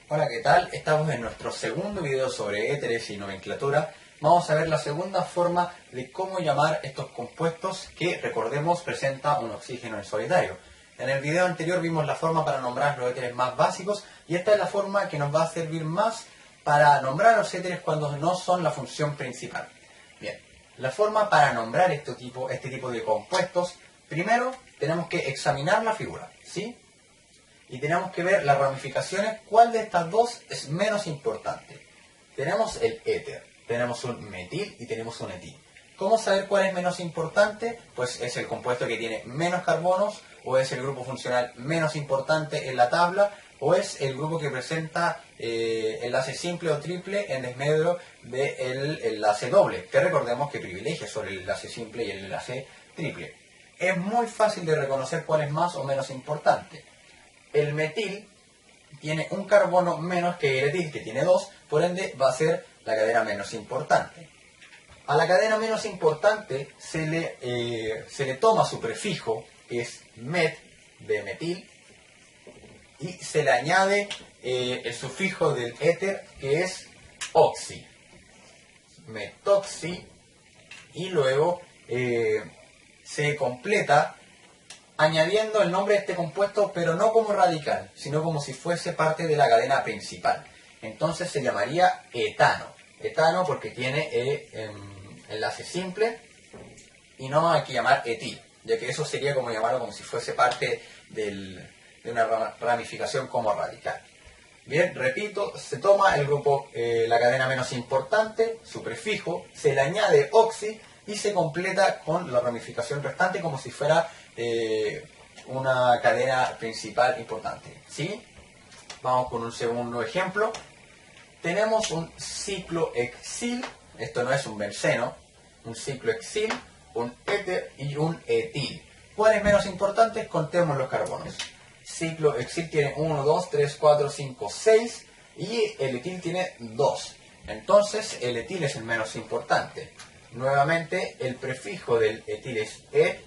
Hola, ¿qué tal? Estamos en nuestro segundo video sobre éteres y nomenclatura. Vamos a ver la segunda forma de cómo llamar estos compuestos que, recordemos, presenta un oxígeno en solitario. En el video anterior vimos la forma para nombrar los éteres más básicos y esta es la forma que nos va a servir más para nombrar los éteres cuando no son la función principal. Bien, la forma para nombrar este tipo de compuestos, primero tenemos que examinar la figura, ¿sí? Y tenemos que ver las ramificaciones, cuál de estas dos es menos importante. Tenemos el éter, tenemos un metil y tenemos un etil. ¿Cómo saber cuál es menos importante? Pues es el compuesto que tiene menos carbonos, o es el grupo funcional menos importante en la tabla, o es el grupo que presenta enlace simple o triple en desmedro del enlace doble, que recordemos que privilegia sobre el enlace simple y el enlace triple. Es muy fácil de reconocer cuál es más o menos importante. El metil tiene un carbono menos que el etil, que tiene 2, por ende va a ser la cadena menos importante. A la cadena menos importante se le toma su prefijo, que es met, de metil, y se le añade el sufijo del éter, que es oxi, metoxi, y luego se completa añadiendo el nombre de este compuesto, pero no como radical, sino como si fuese parte de la cadena principal. Entonces se llamaría etano. Etano porque tiene enlace simple, y no hay que llamar etil, ya que eso sería como llamarlo como si fuese parte de una ramificación como radical. Bien, repito, se toma el grupo, la cadena menos importante, su prefijo, se le añade oxi y se completa con la ramificación restante como si fuera una cadena principal importante. ¿Sí? Vamos con un segundo ejemplo. Tenemos un ciclohexil, esto no es un benceno, un ciclohexil, un éter y un etil. ¿Cuál es menos importante? Contemos los carbonos. Ciclohexil tiene 1, 2, 3, 4, 5, 6 y el etil tiene 2. Entonces el etil es el menos importante. Nuevamente el prefijo del etil es et,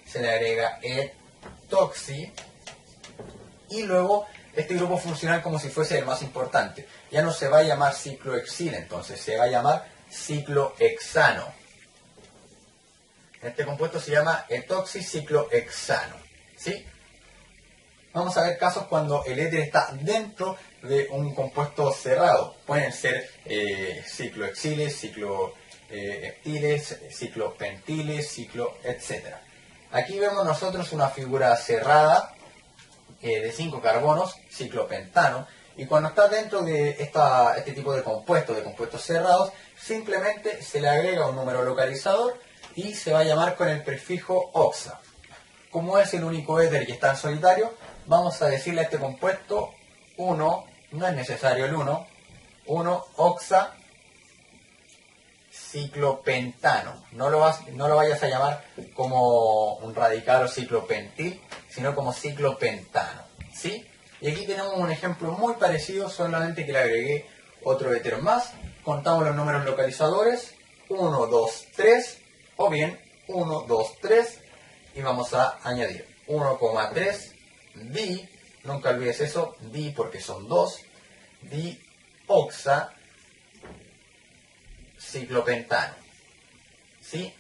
se le agrega etoxi y luego este grupo funcional como si fuese el más importante. Ya no se va a llamar ciclohexil, entonces se va a llamar ciclohexano. Este compuesto se llama etoxiciclohexano. ¿Sí? Vamos a ver casos cuando el éter está dentro de un compuesto cerrado. Pueden ser ciclohexiles, cicloheptiles, ciclopentiles, etc. Aquí vemos nosotros una figura cerrada de 5 carbonos, ciclopentano, y cuando está dentro de este tipo de compuestos cerrados, simplemente se le agrega un número localizador y se va a llamar con el prefijo oxa. Como es el único éter que está en solitario, vamos a decirle a este compuesto 1, no es necesario el 1 oxa ciclopentano. No lo vayas a llamar como un radical o ciclopentil, sino como ciclopentano. ¿Sí? Y aquí tenemos un ejemplo muy parecido, solamente que le agregué otro éter más. Contamos los números localizadores, 1, 2, 3, o bien 1, 2, 3, y vamos a añadir 1,3 di, nunca olvides eso, di porque son 2, di oxa ciclopentano. ¿Sí?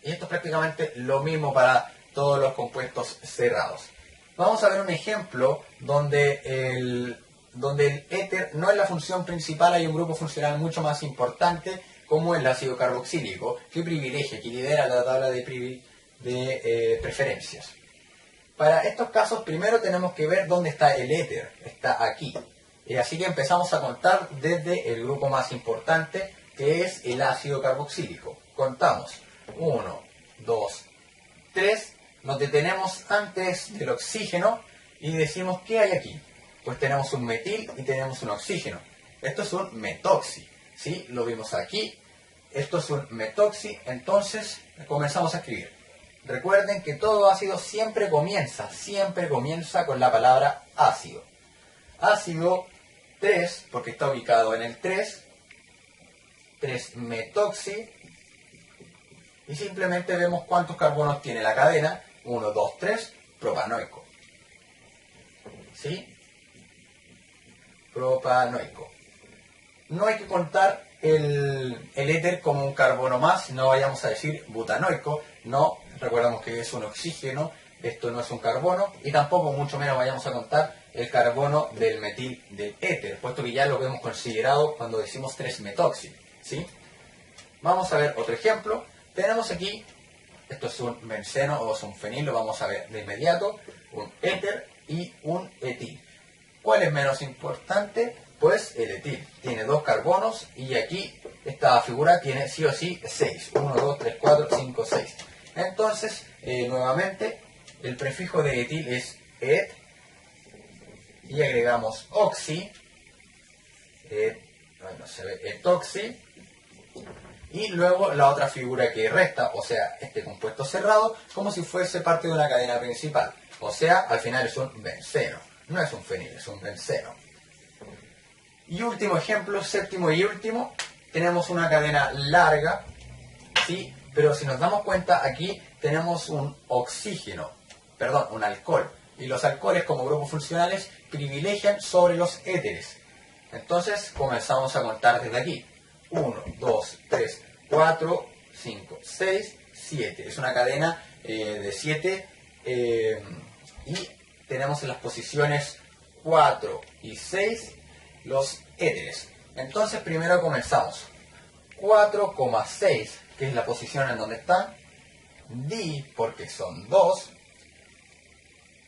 Y esto es prácticamente lo mismo para todos los compuestos cerrados. Vamos a ver un ejemplo donde el éter no es la función principal, hay un grupo funcional mucho más importante como el ácido carboxílico, que privilegia, que lidera la tabla de preferencias. Para estos casos primero tenemos que ver dónde está el éter, está aquí. Así que empezamos a contar desde el grupo más importante, que es el ácido carboxílico. Contamos 1, 2, 3, nos detenemos antes del oxígeno y decimos ¿qué hay aquí? Pues tenemos un metil y tenemos un oxígeno. Esto es un metoxi, ¿sí? Lo vimos aquí. Esto es un metoxi, entonces comenzamos a escribir. Recuerden que todo ácido siempre comienza con la palabra ácido. Ácido 3, porque está ubicado en el 3 metoxi, y simplemente vemos cuántos carbonos tiene la cadena, 1, 2, 3, propanoico. ¿Sí? propanoico. No hay que contar el éter como un carbono más, no vayamos a decir butanoico, no, recordamos que es un oxígeno, esto no es un carbono, y tampoco mucho menos vayamos a contar el carbono del metil del éter, puesto que ya lo hemos considerado cuando decimos 3-metoxi, ¿sí? Vamos a ver otro ejemplo. Tenemos aquí, esto es un benceno o es un fenil, lo vamos a ver de inmediato, un éter y un etil. ¿Cuál es menos importante? Pues el etil. Tiene 2 carbonos y aquí esta figura tiene sí o sí 6. 1, 2, 3, 4, 5, 6. Entonces, nuevamente, el prefijo de etil es et y agregamos oxi, no se ve, etoxi, y luego la otra figura que resta, o sea, este compuesto cerrado, como si fuese parte de una cadena principal. O sea, al final es un benceno. No es un fenil, es un benceno. Y último ejemplo, séptimo y último, tenemos una cadena larga, ¿sí? Pero si nos damos cuenta, aquí tenemos un oxígeno, perdón, un alcohol. Y los alcoholes como grupos funcionales privilegian sobre los éteres. Entonces comenzamos a contar desde aquí. 1, 2, 3, 4, 5, 6, 7. Es una cadena de 7 y tenemos en las posiciones 4 y 6 los éteres. Entonces primero comenzamos. 4,6, que es la posición en donde están. Di, porque son 2.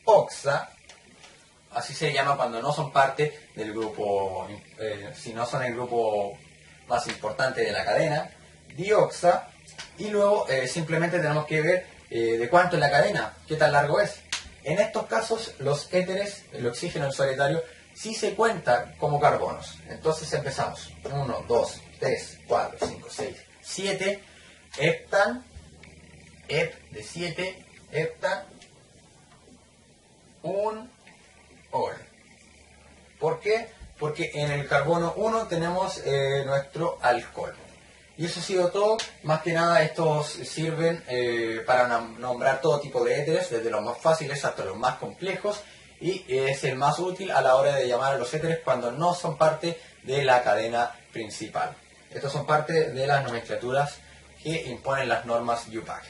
Oxa, así se llama cuando no son parte del grupo, si no son el grupo más importante de la cadena, dioxa, y luego simplemente tenemos que ver de cuánto es la cadena, qué tan largo es. En estos casos los éteres, el oxígeno en solitario, sí se cuenta como carbonos. Entonces empezamos. 1, 2, 3, 4, 5, 6, 7, heptan, hep de 7, heptan, un ol. ¿Por qué? Porque en el carbono 1 tenemos nuestro alcohol. Y eso ha sido todo. Más que nada estos sirven para nombrar todo tipo de éteres, desde los más fáciles hasta los más complejos. Y es el más útil a la hora de llamar a los éteres cuando no son parte de la cadena principal. Estos son parte de las nomenclaturas que imponen las normas UPAC.